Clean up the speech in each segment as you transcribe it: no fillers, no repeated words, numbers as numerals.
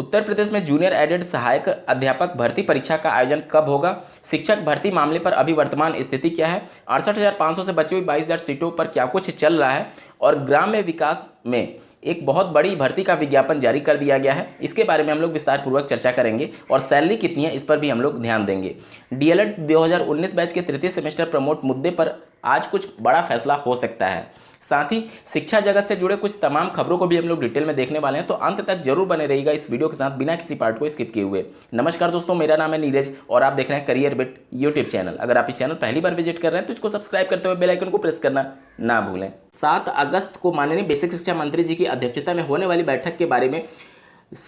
उत्तर प्रदेश में junior added सहायक अध्यापक भर्ती परीक्षा का आयोजन कब होगा? शिक्षक भर्ती मामले पर अभी वर्तमान स्थिति क्या है? 68,500 से बची हुई 22,000 सीटों पर क्या कुछ चल रहा है? और ग्राम्य विकास में एक बहुत बड़ी भर्ती का विज्ञापन जारी कर दिया गया है। इसके बारे में हम लोग विस्तार पूर्वक चर्चा करेंगे और सैलरी कितनी है इस पर भी हम लोग ध्यान देंगे। डीएलएड 2019 बैच के तृतीय सेमेस्टर प्रमोट मुद्दे पर आज कुछ बड़ा फैसला हो सकता है। साथ ही शिक्षा जगत से जुड़े कुछ तमाम खबरों को भी हम लोग डिटेल में देखने वाले हैं, तो अंत तक जरूर बने रहिएगा इस वीडियो के साथ बिना किसी पार्ट को स्किप किए हुए। नमस्कार दोस्तों, मेरा नाम है नीरज और आप देख रहे हैं करियर बिट यूट्यूब चैनल। अगर आप इस चैनल पहली बार विजिट कर रहे हैं तो इसको सब्सक्राइब करते हुए बेल आइकन को प्रेस करना ना भूलें। 7 अगस्त को माननीय बेसिक शिक्षा मंत्री जी की अध्यक्षता में होने वाली बैठक के बारे में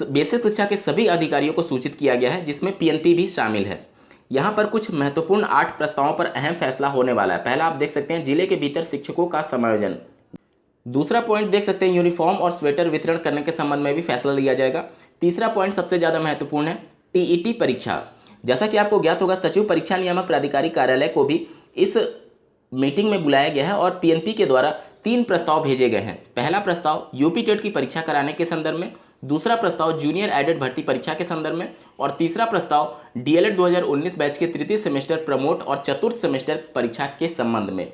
बेसिक शिक्षा के सभी अधिकारियों को सूचित किया गया है, जिसमें पीएनपी भी शामिल है। यहाँ पर कुछ महत्वपूर्ण 8 प्रस्तावों पर अहम फैसला होने वाला है। पहला आप देख सकते हैं, जिले के भीतर शिक्षकों का समायोजन। दूसरा पॉइंट देख सकते हैं, यूनिफॉर्म और स्वेटर वितरण करने के संबंध में भी फैसला लिया जाएगा। तीसरा पॉइंट सबसे ज़्यादा महत्वपूर्ण है, टीईटी परीक्षा। जैसा कि आपको ज्ञात होगा, सचिव परीक्षा नियामक प्राधिकारी कार्यालय को भी इस मीटिंग में बुलाया गया है और पीएनपी के द्वारा 3 प्रस्ताव भेजे गए हैं। पहला प्रस्ताव यूपी टेट की परीक्षा कराने के संदर्भ में, दूसरा प्रस्ताव जूनियर एडेड भर्ती परीक्षा के संदर्भ में और तीसरा प्रस्ताव डीएलएड 2019 बैच के तृतीय सेमेस्टर प्रमोट और चतुर्थ सेमेस्टर परीक्षा के संबंध में।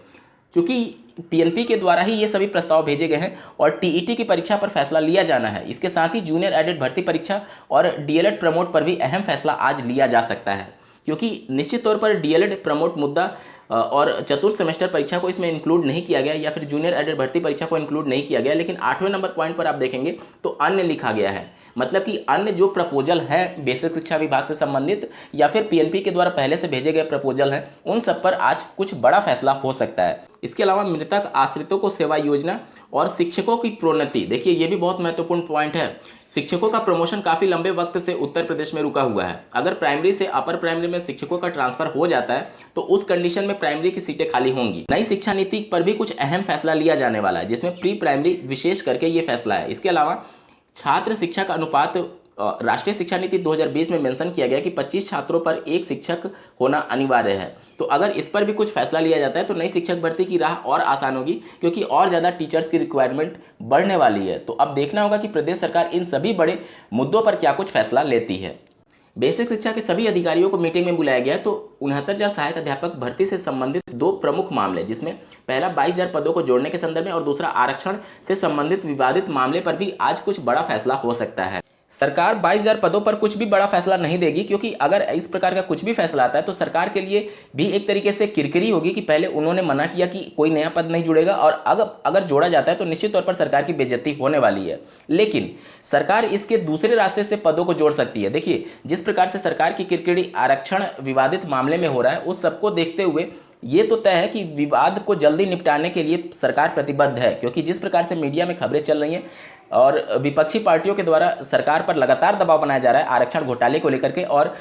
चूंकि पीएनपी के द्वारा ही ये सभी प्रस्ताव भेजे गए हैं और टीईटी की परीक्षा पर फैसला लिया जाना है। इसके साथ ही जूनियर एडेड भर्ती परीक्षा और डीएलएड प्रमोट पर भी अहम फैसला आज लिया जा सकता है, क्योंकि निश्चित तौर पर डीएलएड प्रमोट मुद्दा और चतुर्थ सेमेस्टर परीक्षा को इसमें इंक्लूड नहीं किया गया या फिर जूनियर एडेड भर्ती परीक्षा को इंक्लूड नहीं किया गया। लेकिन 8वें नंबर पॉइंट पर आप देखेंगे तो अन्य लिखा गया है, मतलब कि अन्य जो प्रपोजल है बेसिक शिक्षा विभाग से संबंधित या फिर पीएनपी के द्वारा पहले से भेजे गए प्रपोजल हैं, उन सब पर आज कुछ बड़ा फैसला हो सकता है। इसके अलावा मृतक आश्रितों को सेवा योजना और शिक्षकों की प्रोन्नति, देखिए ये भी बहुत महत्वपूर्ण पॉइंट है। शिक्षकों का प्रमोशन काफ़ी लंबे वक्त से उत्तर प्रदेश में रुका हुआ है। अगर प्राइमरी से अपर प्राइमरी में शिक्षकों का ट्रांसफर हो जाता है तो उस कंडीशन में प्राइमरी की सीटें खाली होंगी। नई शिक्षा नीति पर भी कुछ अहम फैसला लिया जाने वाला है, जिसमें प्री प्राइमरी विशेष करके ये फैसला है। इसके अलावा छात्र शिक्षा का अनुपात राष्ट्रीय शिक्षा नीति 2020 में मेंशन किया गया कि 25 छात्रों पर 1 शिक्षक होना अनिवार्य है। तो अगर इस पर भी कुछ फैसला लिया जाता है तो नई शिक्षक भर्ती की राह और आसान होगी, क्योंकि और ज़्यादा टीचर्स की रिक्वायरमेंट बढ़ने वाली है। तो अब देखना होगा कि प्रदेश सरकार इन सभी बड़े मुद्दों पर क्या कुछ फैसला लेती है। बेसिक शिक्षा के सभी अधिकारियों को मीटिंग में बुलाया गया है। तो 69,000 सहायक अध्यापक भर्ती से संबंधित 2 प्रमुख मामले, जिसमें पहला 22,000 पदों को जोड़ने के संदर्भ में और दूसरा आरक्षण से संबंधित विवादित मामले पर भी आज कुछ बड़ा फैसला हो सकता है। सरकार 22,000 पदों पर कुछ भी बड़ा फैसला नहीं देगी, क्योंकि अगर इस प्रकार का कुछ भी फैसला आता है तो सरकार के लिए भी एक तरीके से किरकिरी होगी कि पहले उन्होंने मना किया कि कोई नया पद नहीं जुड़ेगा और अगर जोड़ा जाता है तो निश्चित तौर पर सरकार की बेइज्जती होने वाली है। लेकिन सरकार इसके दूसरे रास्ते से पदों को जोड़ सकती है। देखिए, जिस प्रकार से सरकार की किरकिरी आरक्षण विवादित मामले में हो रहा है, उस सबको देखते हुए ये तो तय है कि विवाद को जल्दी निपटाने के लिए सरकार प्रतिबद्ध है, क्योंकि जिस प्रकार से मीडिया में खबरें चल रही हैं और विपक्षी पार्टियों के द्वारा सरकार पर लगातार दबाव बनाया जा रहा है आरक्षण घोटाले को लेकर के और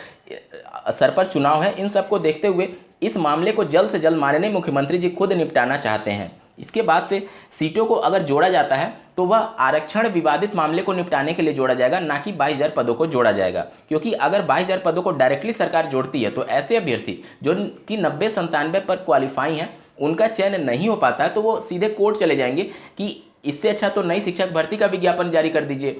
सर पर चुनाव है, इन सब को देखते हुए इस मामले को जल्द से जल्द माननीय मुख्यमंत्री जी खुद निपटाना चाहते हैं। इसके बाद से सीटों को अगर जोड़ा जाता है तो वह आरक्षण विवादित मामले को निपटाने के लिए जोड़ा जाएगा, ना कि 22,000 पदों को जोड़ा जाएगा। क्योंकि अगर 22,000 पदों को डायरेक्टली सरकार जोड़ती है तो ऐसे अभ्यर्थी जो कि 90-97 पर क्वालिफाई हैं, उनका चयन नहीं हो पाता है, तो वो सीधे कोर्ट चले जाएंगे कि इससे अच्छा तो नई शिक्षक भर्ती का विज्ञापन जारी कर दीजिए,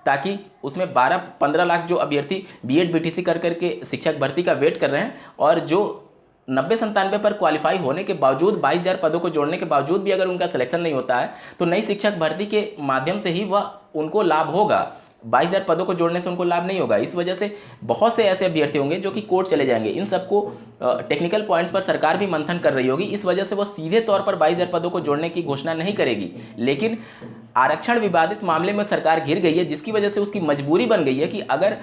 ताकि उसमें 12-15 लाख जो अभ्यर्थी बीएड बीटीसी कर करके शिक्षक भर्ती का वेट कर रहे हैं और जो 90-97 पर क्वालिफाई होने के बावजूद 22,000 पदों को जोड़ने के बावजूद भी अगर उनका सिलेक्शन नहीं होता है तो नई शिक्षक भर्ती के माध्यम से ही वह उनको लाभ होगा। 22,000 पदों को जोड़ने से उनको लाभ नहीं होगा। इस वजह से बहुत से ऐसे अभ्यर्थी होंगे जो कि कोर्ट चले जाएंगे। इन सबको टेक्निकल पॉइंट्स पर सरकार भी मंथन कर रही होगी। इस वजह से वो सीधे तौर पर 22,000 पदों को जोड़ने की घोषणा नहीं करेगी, लेकिन आरक्षण विवादित मामले में सरकार घिर गई है, जिसकी वजह से उसकी मजबूरी बन गई है कि अगर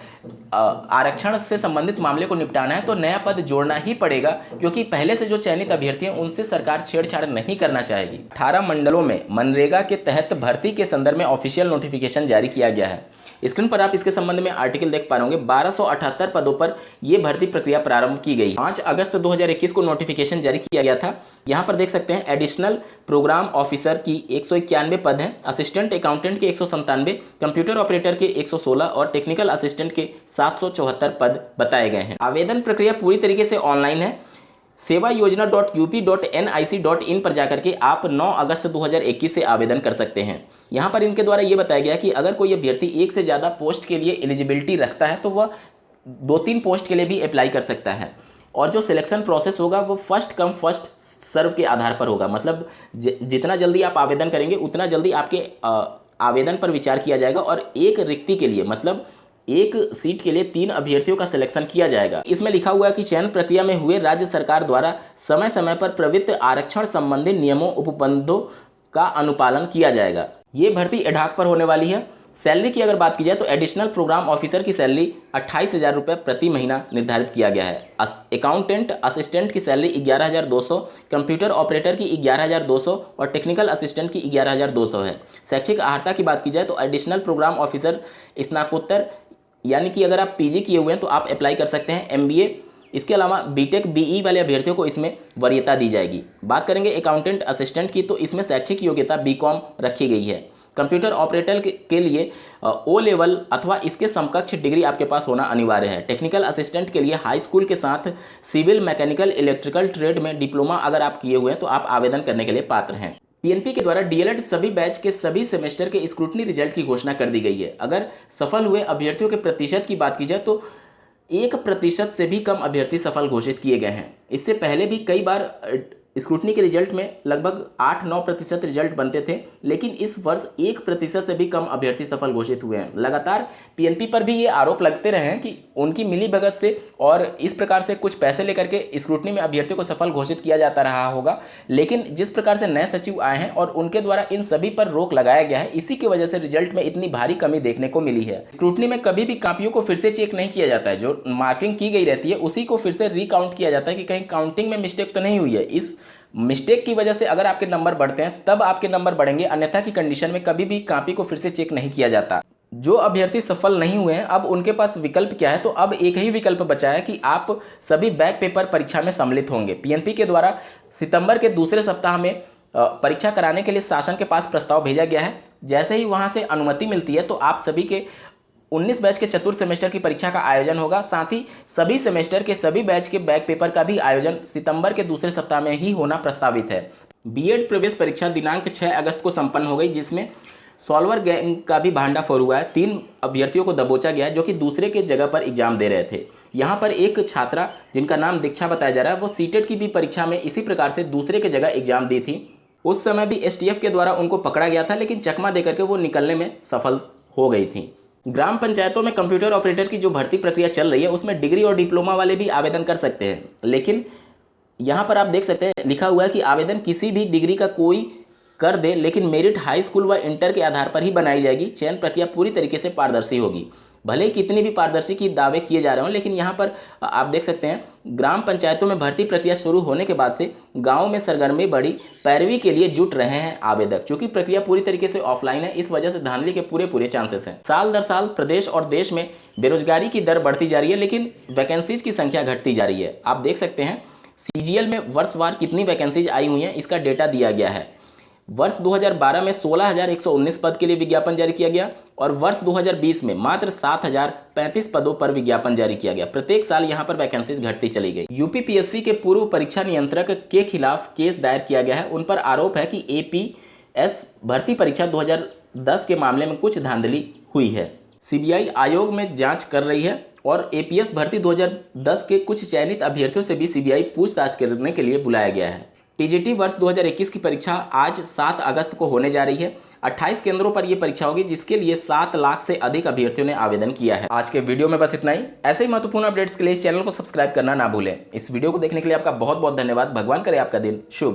आरक्षण से संबंधित मामले को निपटाना है तो नया पद जोड़ना ही पड़ेगा, क्योंकि पहले से जो चयनित अभ्यर्थी हैं उनसे सरकार छेड़छाड़ नहीं करना चाहेगी। 18 मंडलों में मनरेगा के तहत भर्ती के संदर्भ में ऑफिशियल नोटिफिकेशन जारी किया गया है। स्क्रीन पर आप इसके संबंध में आर्टिकल देख पा रहे होंगे। 1278 पदों पर यह भर्ती प्रक्रिया प्रारंभ की गई। 5 अगस्त 2021 को नोटिफिकेशन जारी किया गया था। यहाँ पर देख सकते हैं एडिशनल प्रोग्राम ऑफिसर की 191 पद हैं, असिस्टेंट अकाउंटेंट के 197, कंप्यूटर ऑपरेटर के 116 और टेक्निकल असिस्टेंट के 774 पद बताए गए हैं। आवेदन प्रक्रिया पूरी तरीके से ऑनलाइन है। सेवा योजना .up.nic.in पर जाकर के आप 9 अगस्त 2021 से आवेदन कर सकते हैं। यहाँ पर इनके द्वारा ये बताया गया कि अगर कोई अभ्यर्थी एक से ज़्यादा पोस्ट के लिए एलिजिबिलिटी रखता है तो वह 2-3 पोस्ट के लिए भी अप्लाई कर सकता है। और जो सिलेक्शन प्रोसेस होगा वो फर्स्ट कम फर्स्ट सर्व के आधार पर होगा। मतलब जितना जल्दी आप आवेदन करेंगे उतना जल्दी आपके आवेदन पर विचार किया जाएगा और एक रिक्ति के लिए, मतलब एक सीट के लिए 3 अभ्यर्थियों का सिलेक्शन किया जाएगा। इसमें लिखा हुआ है कि चयन प्रक्रिया में हुए राज्य सरकार द्वारा समय समय पर प्रवृत्त आरक्षण संबंधी नियमों उपबंधों का अनुपालन किया जाएगा। ये भर्ती एडहॉक पर होने वाली है। सैलरी की अगर बात की जाए तो एडिशनल प्रोग्राम ऑफिसर की सैलरी 28,000 रुपये प्रति महीना निर्धारित किया गया है। अकाउंटेंट असिस्टेंट की सैलरी 11,200, कंप्यूटर ऑपरेटर की 11,200 और टेक्निकल असिस्टेंट की 11,200 है। शैक्षिक अर्हता की बात की जाए तो एडिशनल प्रोग्राम ऑफिसर स्नातकोत्तर यानी कि अगर आप पीजी किए हुए हैं तो आप अप्लाई कर सकते हैं। एमबीए, इसके अलावा बीटेक बीई वाले अभ्यर्थियों को इसमें वरीयता दी जाएगी। बात करेंगे अकाउंटेंट असिस्टेंट की तो इसमें शैक्षिक योग्यता बीकॉम रखी गई है। कंप्यूटर ऑपरेटर के लिए ओ लेवल अथवा इसके समकक्ष डिग्री आपके पास होना अनिवार्य है। टेक्निकल असिस्टेंट के लिए हाई स्कूल के साथ सिविल, मैकेनिकल, इलेक्ट्रिकल ट्रेड में डिप्लोमा अगर आप किए हुए हैं तो आप आवेदन करने के लिए पात्र हैं। पीएनपी के द्वारा डीएलएड सभी बैच के सभी सेमेस्टर के स्क्रूटनी रिजल्ट की घोषणा कर दी गई है। अगर सफल हुए अभ्यर्थियों के प्रतिशत की बात की जाए तो 1% से भी कम अभ्यर्थी सफल घोषित किए गए हैं। इससे पहले भी कई बार स्क्रूटनी के रिजल्ट में लगभग 8-9% रिजल्ट बनते थे, लेकिन इस वर्ष 1% से भी कम अभ्यर्थी सफल घोषित हुए हैं। लगातार पीएनपी पर भी ये आरोप लगते रहे हैं कि उनकी मिलीभगत से और इस प्रकार से कुछ पैसे लेकर के स्क्रूटनी में अभ्यर्थियों को सफल घोषित किया जाता रहा होगा। लेकिन जिस प्रकार से नए सचिव आए हैं और उनके द्वारा इन सभी पर रोक लगाया गया है, इसी की वजह से रिजल्ट में इतनी भारी कमी देखने को मिली है। स्क्रूटनी में कभी भी कॉपियों को फिर से चेक नहीं किया जाता है। जो मार्किंग की गई रहती है उसी को फिर से रिकाउंट किया जाता है कि कहीं काउंटिंग में मिस्टेक तो नहीं हुई है। इस मिस्टेक की वजह से अगर आपके नंबर बढ़ते हैं तब आपके नंबर बढ़ेंगे, अन्यथा की कंडीशन में कभी भी कॉपी को फिर से चेक नहीं किया जाता। जो अभ्यर्थी सफल नहीं हुए हैं अब उनके पास विकल्प क्या है, तो अब एक ही विकल्प बचा है कि आप सभी बैक पेपर परीक्षा में सम्मिलित होंगे। पीएनपी के द्वारा सितंबर के दूसरे सप्ताह में परीक्षा कराने के लिए शासन के पास प्रस्ताव भेजा गया है। जैसे ही वहां से अनुमति मिलती है तो आप सभी के 19 बैच के चतुर्थ सेमेस्टर की परीक्षा का आयोजन होगा। साथ ही सभी सेमेस्टर के सभी बैच के बैक पेपर का भी आयोजन सितंबर के दूसरे सप्ताह में ही होना प्रस्तावित है। बीएड प्रवेश परीक्षा दिनांक 6 अगस्त को संपन्न हो गई, जिसमें सॉल्वर गैंग का भी भांडाफोड़ हुआ है। 3 अभ्यर्थियों को दबोचा गया है जो कि दूसरे के जगह पर एग्जाम दे रहे थे। यहाँ पर एक छात्रा जिनका नाम दीक्षा बताया जा रहा है, वो सीटेट की भी परीक्षा में इसी प्रकार से दूसरे के जगह एग्जाम दी थी। उस समय भी एसटीएफ के द्वारा उनको पकड़ा गया था, लेकिन चकमा देकर के वो निकलने में सफल हो गई थी। ग्राम पंचायतों में कंप्यूटर ऑपरेटर की जो भर्ती प्रक्रिया चल रही है उसमें डिग्री और डिप्लोमा वाले भी आवेदन कर सकते हैं, लेकिन यहाँ पर आप देख सकते हैं लिखा हुआ है कि आवेदन किसी भी डिग्री का कोई कर दे, लेकिन मेरिट हाई स्कूल व इंटर के आधार पर ही बनाई जाएगी। चयन प्रक्रिया पूरी तरीके से पारदर्शी होगी। भले ही कितनी भी पारदर्शी की दावे किए जा रहे हो, लेकिन यहाँ पर आप देख सकते हैं ग्राम पंचायतों में भर्ती प्रक्रिया शुरू होने के बाद से गाँव में सरगर्मी बढ़ी, पैरवी के लिए जुट रहे हैं आवेदक। क्योंकि प्रक्रिया पूरी तरीके से ऑफलाइन है, इस वजह से धांधली के पूरे चांसेस हैं। साल दर साल प्रदेश और देश में बेरोजगारी की दर बढ़ती जा रही है, लेकिन वैकेंसीज की संख्या घटती जा रही है। आप देख सकते हैं सीजीएल में वर्षवार कितनी वैकेंसीज आई हुई हैं, इसका डेटा दिया गया है। वर्ष 2012 में 16,119 पद के लिए विज्ञापन जारी किया गया और वर्ष 2020 में मात्र 7,035 पदों पर विज्ञापन जारी किया गया। प्रत्येक साल यहां पर वैकेंसीज घटती चली गई। यूपीपीएससी के पूर्व परीक्षा नियंत्रक के खिलाफ केस दायर किया गया है। उन पर आरोप है कि एपीएस भर्ती परीक्षा 2010 के मामले में कुछ धांधली हुई है। सीबीआई आयोग में जांच कर रही है और एपीएस भर्ती 2010 के कुछ चयनित अभ्यर्थियों से भी सीबीआई पूछताछ करने के लिए बुलाया गया है। टीजीटी वर्ष 2021 की परीक्षा आज 7 अगस्त को होने जा रही है। 28 केंद्रों पर यह परीक्षा होगी, जिसके लिए 7 लाख से अधिक अभ्यर्थियों ने आवेदन किया है। आज के वीडियो में बस इतना ही। ऐसे ही महत्वपूर्ण अपडेट्स के लिए इस चैनल को सब्सक्राइब करना ना भूलें। इस वीडियो को देखने के लिए आपका बहुत बहुत धन्यवाद। भगवान करे आपका दिन शुभ।